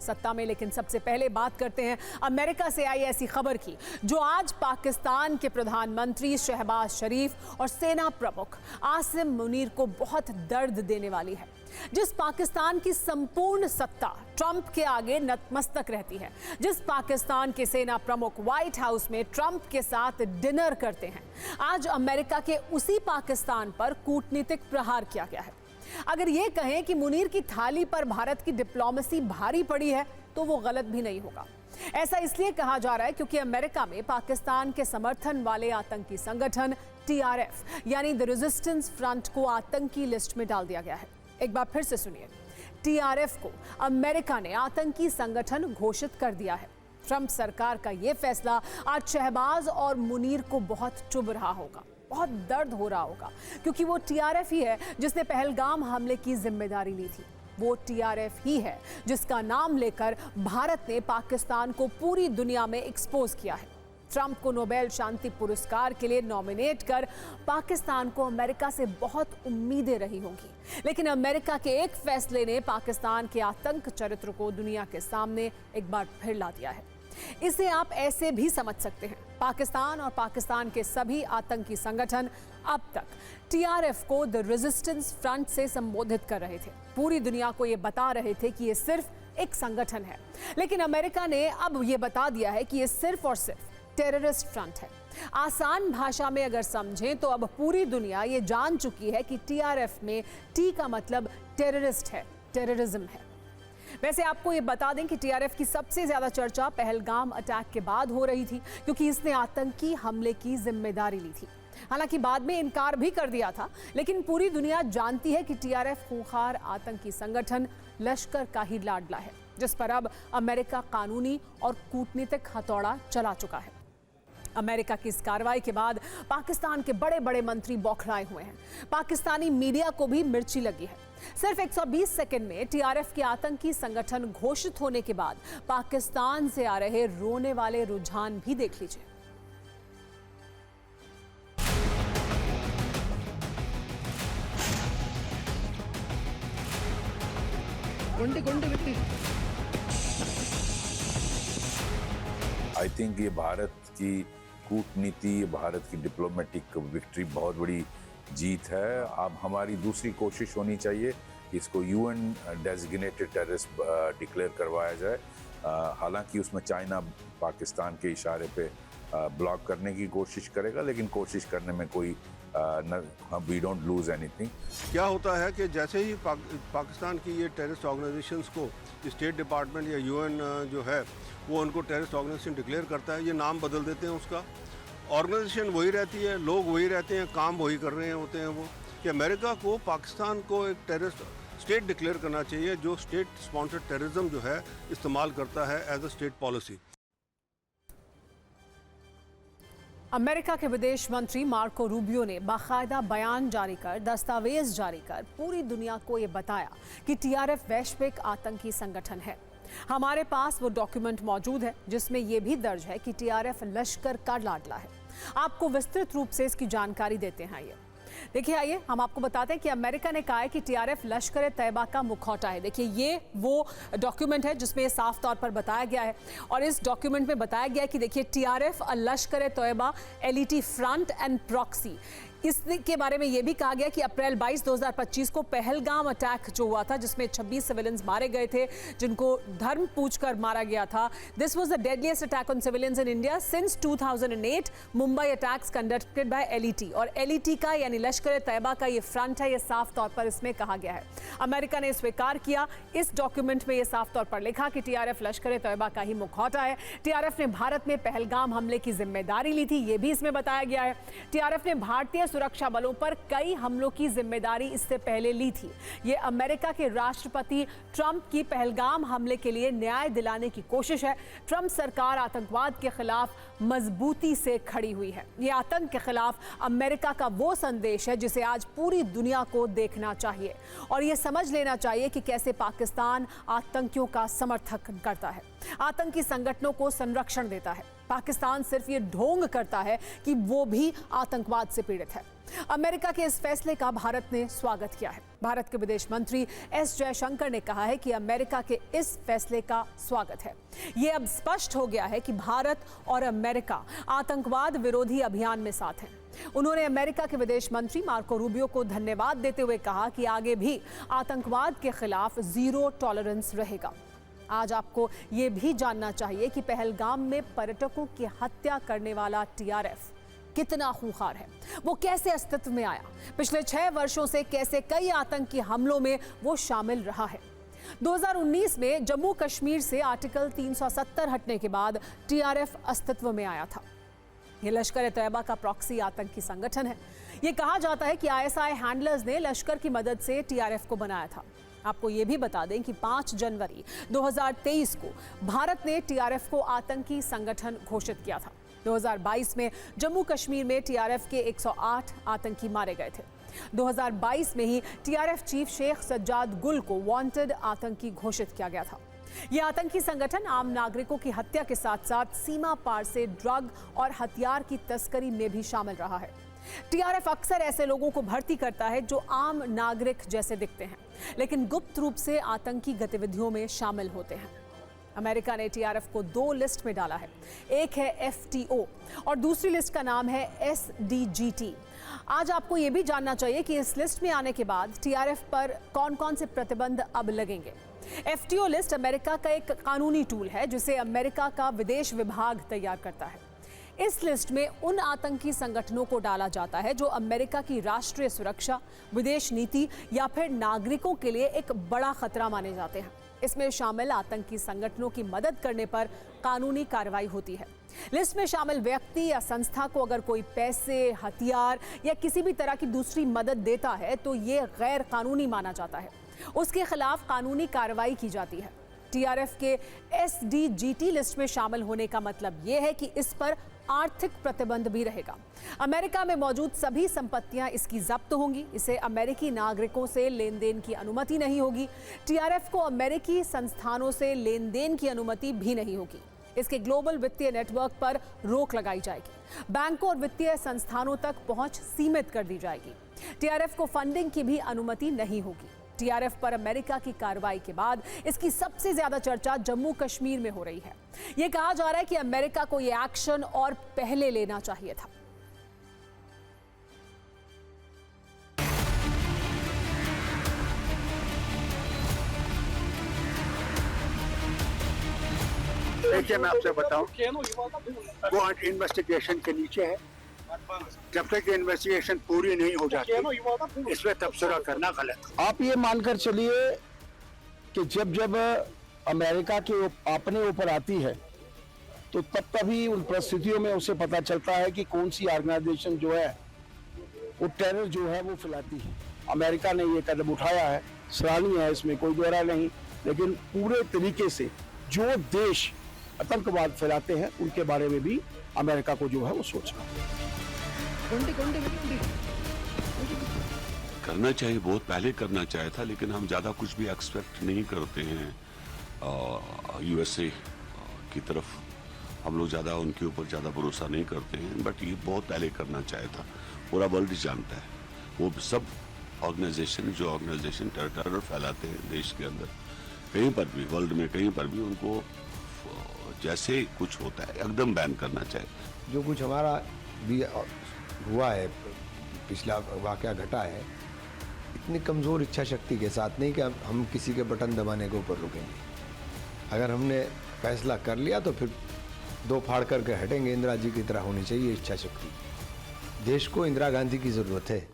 सत्ता में। लेकिन सबसे पहले बात करते हैं अमेरिका से आई ऐसी खबर की जो आज पाकिस्तान के प्रधानमंत्री शहबाज शरीफ और सेना प्रमुख आसिम मुनीर को बहुत दर्द देने वाली है। जिस पाकिस्तान की संपूर्ण सत्ता ट्रंप के आगे नतमस्तक रहती है, जिस पाकिस्तान के सेना प्रमुख व्हाइट हाउस में ट्रंप के साथ डिनर करते हैं, आज अमेरिका के उसी पाकिस्तान पर कूटनीतिक प्रहार किया गया है। अगर ये कहें कि मुनीर की थाली पर भारत की डिप्लोमेसी भारी पड़ी है तो वो गलत भी नहीं होगा। ऐसा इसलिए कहा जा रहा है क्योंकि अमेरिका में पाकिस्तान के समर्थन वाले आतंकी संगठन TRF यानी द रेजिस्टेंस फ्रंट को आतंकी लिस्ट में डाल दिया गया है। एक बार फिर से सुनिए, TRF को अमेरिका ने आतंकी संगठन घोषित कर दिया है। ट्रंप सरकार का यह फैसला आज शहबाज और मुनीर को बहुत चुभ रहा होगा, बहुत दर्द हो रहा होगा, क्योंकि वो TRF ही है जिसने पहलगाम हमले की जिम्मेदारी ली थी। वो TRF ही है जिसका नाम लेकर भारत ने पाकिस्तान को पूरी दुनिया में एक्सपोज किया है। ट्रंप को नोबेल शांति पुरस्कार के लिए नॉमिनेट कर पाकिस्तान को अमेरिका से बहुत उम्मीदें रही होंगी, लेकिन अमेरिका के एक फैसले ने पाकिस्तान के आतंक चरित्र को दुनिया के सामने एक बार फिर ला दिया है। इसे आप ऐसे भी समझ सकते हैं, पाकिस्तान और पाकिस्तान के सभी आतंकी संगठन अब तक TRF को द रेजिस्टेंस फ्रंट से संबोधित कर रहे थे। पूरी दुनिया को ये बता रहे थे कि ये सिर्फ एक संगठन है, लेकिन अमेरिका ने अब ये बता दिया है कि ये सिर्फ और सिर्फ टेररिस्ट फ्रंट है। आसान भाषा में अगर समझें तो अब पूरी दुनिया ये जान चुकी है कि TRF में T का मतलब टेररिस्ट है, टेररिज्म है। वैसे आपको ये बता दें कि TRF की सबसे ज्यादा चर्चा पहलगाम अटैक के बाद हो रही थी, क्योंकि इसने आतंकी हमले की जिम्मेदारी ली थी। हालांकि बाद में इनकार भी कर दिया था, लेकिन पूरी दुनिया जानती है कि TRF खूंखार आतंकी संगठन लश्कर का ही लाडला है, जिस पर अब अमेरिका कानूनी और कूटनीतिक हथौड़ा चला चुका है। अमेरिका की इस कार्रवाई के बाद पाकिस्तान के बड़े बड़े मंत्री बौखलाए हुए हैं। पाकिस्तानी मीडिया को भी मिर्ची लगी है। सिर्फ 120 सेकंड में TRF के आतंकी संगठन घोषित होने के बाद पाकिस्तान से आ रहे रोने वाले रुझान भी देख लीजिए। आई थिंक ये भारत की कूटनीति, भारत की डिप्लोमेटिक विक्ट्री बहुत बड़ी जीत है। अब हमारी दूसरी कोशिश होनी चाहिए कि इसको UN डेजिग्नेटेड टेररिस्ट डिक्लेयर करवाया जाए। हालांकि उसमें चाइना पाकिस्तान के इशारे पे ब्लॉक करने की कोशिश करेगा, लेकिन कोशिश करने में कोई वी डोंट लूज एनीथिंग। क्या होता है कि जैसे ही पाकिस्तान की ये टेररिस्ट ऑर्गेनाइजेशंस को स्टेट डिपार्टमेंट या UN जो है वो उनको टेररिस्ट ऑर्गेनाइजेशन डिक्लेयर करता है, ये नाम बदल देते हैं उसका। ऑर्गेनाइजेशन वही रहती है, लोग वही रहते हैं, काम वही कर रहे होते हैं। वो कि अमेरिका को पाकिस्तान को एक टेररिस्ट स्टेट डिक्लेयर करना चाहिए जो स्टेट स्पॉन्सर्ड टेररिज्म जो है इस्तेमाल करता है as a state policy. America के विदेश मंत्री मार्को रूबियो ने बाकायदा बयान जारी कर, दस्तावेज जारी कर पूरी दुनिया को ये बताया कि TRF वैश्विक आतंकी संगठन है। हमारे पास वो डॉक्यूमेंट मौजूद है जिसमें यह भी दर्ज है कि TRF लश्कर का लाडला है। आपको विस्तृत रूप से इसकी जानकारी देते हैं। ये देखिए, आइए हम आपको बताते हैं कि अमेरिका ने कहा है कि TRF लश्कर तैयबा का मुखौटा है। देखिए, ये वो डॉक्यूमेंट है जिसमें साफ तौर पर बताया गया है, और इस डॉक्यूमेंट में बताया गया है कि देखिए TRF Lashkar Taiba LET front and proxy, इसके बारे में यह भी कहा गया कि अप्रैल 22, 2025 को पहलगाम अटैक जो हुआ था जिसमें 26 सिविलियंस मारे गए थे, जिनको धर्म पूछकर मारा गया था। This was the deadliest attack on civilians in India since 2008 Mumbai attacks conducted by LET। और LET का यानी लश्कर तैयबा का ये फ्रंट है, ये साफ तौर पर इसमें कहा गया है। अमेरिका ने स्वीकार किया। इस डॉक्यूमेंट में यह साफ तौर पर लिखा कि TRF लश्कर तैयबा का ही मुखौटा है। TRF ने भारत में पहलगाम हमले की जिम्मेदारी ली थी, यह भी इसमें बताया गया है। TRF ने भारतीय सुरक्षा बलों पर कई हमलों की जिम्मेदारी इससे पहले ली थी। यह अमेरिका के राष्ट्रपति ट्रंप की पहलगाम हमले के लिए न्याय दिलाने की कोशिश है। ट्रंप सरकार आतंकवाद के खिलाफ मजबूती से खड़ी हुई है। यह आतंक के खिलाफ अमेरिका का वो संदेश है जिसे आज पूरी दुनिया को देखना चाहिए और यह समझ लेना चाहिए कि कैसे पाकिस्तान आतंकियों का समर्थन करता है, आतंकी संगठनों को संरक्षण देता है। पाकिस्तान सिर्फ ये ढोंग करता है कि वो भी आतंकवाद से पीड़ित है। है। अमेरिका के इस फैसले का भारत ने स्वागत किया है। भारत के विदेश मंत्री एस जयशंकर ने कहा है कि अमेरिका के इस फैसले का स्वागत है। ये अब स्पष्ट हो गया है कि भारत और अमेरिका आतंकवाद विरोधी अभियान में साथ हैं। उन्होंने अमेरिका के विदेश मंत्री मार्को रूबियो को धन्यवाद देते हुए कहा कि आगे भी आतंकवाद के खिलाफ जीरो टॉलरेंस रहेगा। आज आपको ये भी जानना चाहिए कि पहलगाम में पर्यटकों की हत्या करने वाला टीआरएफ कितना खूंखार है, वो कैसे अस्तित्व में आया, पिछले 6 वर्षों से कैसे कई आतंकी हमलों में वो शामिल रहा है। 2019 में जम्मू कश्मीर से आर्टिकल 370 हटने के बाद टीआरएफ अस्तित्व में आया था। ये लश्कर-ए-तैयबा का प्रॉक्सी आतंकी संगठन है। ये कहा जाता है कि आईएसआई हैंडलर्स ने लश्कर की मदद से टीआरएफ को बनाया था। आपको ये भी बता दें कि 5 जनवरी 2023 को भारत ने टीआरएफ को आतंकी संगठन घोषित किया था। 2022 में जम्मू कश्मीर में टीआरएफ के 108 आतंकी मारे गए थे। 2022 में ही टीआरएफ चीफ शेख सज्जाद गुल को वांटेड आतंकी घोषित किया गया था। यह आतंकी संगठन आम नागरिकों की हत्या के साथ साथ सीमा पार से ड्रग और हथियार की तस्करी में भी शामिल रहा है। टीआरएफ अक्सर ऐसे लोगों को भर्ती करता है जो आम नागरिक जैसे दिखते हैं, लेकिन गुप्त रूप से आतंकी गतिविधियों में शामिल होते हैं। अमेरिका ने टीआरएफ को 2 लिस्ट में डाला है। एक है एफटीओ और दूसरी लिस्ट का नाम है एसडीजीटी। आज आपको यह भी जानना चाहिए कि इस लिस्ट में आने के बाद टीआरएफ पर कौन-कौन से प्रतिबंध अब लगेंगे। एफटीओ लिस्ट अमेरिका का एक कानूनी टूल है जिसे अमेरिका का विदेश विभाग तैयार करता है। इस लिस्ट में उन आतंकी संगठनों को डाला जाता है जो अमेरिका की राष्ट्रीय सुरक्षा, विदेश नीति या फिर नागरिकों के लिए एक बड़ा खतरा माने जाते हैं। इसमें शामिल आतंकी संगठनों की मदद करने पर कानूनी कार्रवाई होती है। लिस्ट में शामिल व्यक्ति या संस्था को अगर कोई पैसे, हथियार या किसी भी तरह की दूसरी मदद देता है तो ये गैर कानूनी माना जाता है। उसके खिलाफ कानूनी कार्रवाई की जाती है। टीआरएफ के एसडीजीटी लिस्ट में शामिल होने का मतलब यह है कि इस पर आर्थिक प्रतिबंध भी रहेगा। अमेरिका में मौजूद सभी संपत्तियां इसकी जब्त होंगी। इसे अमेरिकी नागरिकों से लेन देन की अनुमति नहीं होगी। टीआरएफ को अमेरिकी संस्थानों से लेन देन की अनुमति भी नहीं होगी। इसके ग्लोबल वित्तीय नेटवर्क पर रोक लगाई जाएगी। बैंकों और वित्तीय संस्थानों तक पहुंच सीमित कर दी जाएगी। टीआरएफ को फंडिंग की भी अनुमति नहीं होगी। टीआरएफ पर अमेरिका की कार्रवाई के बाद इसकी सबसे ज्यादा चर्चा जम्मू कश्मीर में हो रही है। यह कहा जा रहा है कि अमेरिका को यह एक्शन और पहले लेना चाहिए था। देखिए, मैं आपसे बताऊं, वो इन्वेस्टिगेशन के नीचे है। जब तक इन्वेस्टिगेशन पूरी नहीं हो जाती इसमें तबसरा करना गलत। आप ये मानकर चलिए कि जब जब अमेरिका के अपने ऊपर आती है तो तभी उन परिस्थितियों में उसे पता चलता है कि कौन सी ऑर्गेनाइजेशन जो है वो टेरर जो है वो फैलाती है। अमेरिका ने ये कदम उठाया है, सराहनीय है, इसमें कोई दोहरा नहीं। लेकिन पूरे तरीके से जो देश आतंकवाद फैलाते हैं उनके बारे में भी अमेरिका को जो है वो सोचना करना चाहिए। बहुत पहले करना चाहिए था, लेकिन हम ज़्यादा कुछ भी एक्सपेक्ट नहीं करते हैं यूएसए की तरफ। हम लोग ज़्यादा उनके ऊपर ज़्यादा भरोसा नहीं करते हैं, बट ये बहुत पहले करना चाहिए था। पूरा वर्ल्ड जानता है, वो सब ऑर्गेनाइजेशन टेरर फैलाते हैं देश के अंदर, कहीं पर भी वर्ल्ड में कहीं पर भी, उनको जैसे कुछ होता है एकदम बैन करना चाहिए। जो कुछ हमारा भी हुआ है, पिछला वाकया घटा है, इतनी कमज़ोर इच्छा शक्ति के साथ नहीं कि हम किसी के बटन दबाने के ऊपर रुकेंगे। अगर हमने फैसला कर लिया तो फिर 2 फाड़ करके हटेंगे। इंदिरा जी की तरह होनी चाहिए इच्छा शक्ति। देश को इंदिरा गांधी की ज़रूरत है।